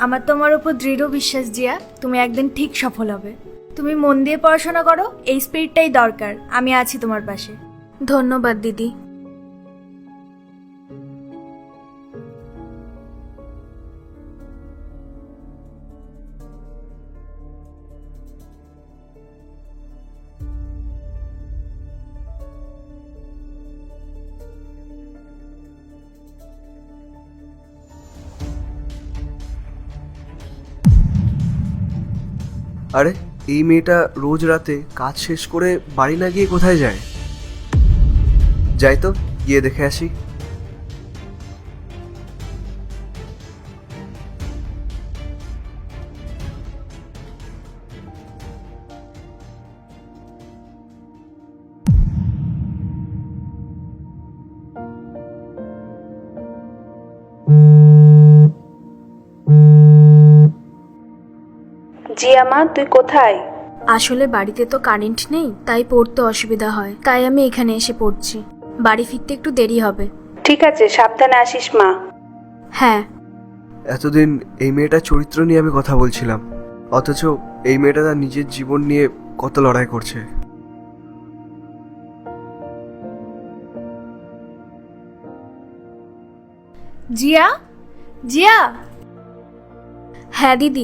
আমার তোমার উপর দৃঢ় বিশ্বাস জিয়া, তুমি একদিন ঠিক সফল হবে। তুমি মন দিয়ে পড়াশোনা করো, এই স্পিরিটটাই দরকার। আমি আছি তোমার পাশে। ধন্যবাদ দিদি। আরে এই মেয়েটা রোজ রাতে কাজ শেষ করে বাড়ি না গিয়ে কোথায় যায়? যাই তো, গিয়ে দেখে আসি। জিয়া মা, তুই কোথায়? আসলে বাড়িতে তো কারেন্ট নেই, তাই পড়তে অসুবিধা হয়, তাই আমি এখানে এসে পড়ছি। বাড়ি ফিরতে একটু দেরি হবে। ঠিক আছে, সাবধানে আসিস মা। হ্যাঁ। এতদিন এই মেয়েটার চরিত্র নিয়ে আমি কথা বলছিলাম, অথচ এই মেয়েটা তার নিজের জীবন নিয়ে কত লড়াই করছে। জিয়া, জিয়া। হ্যাঁ দিদি,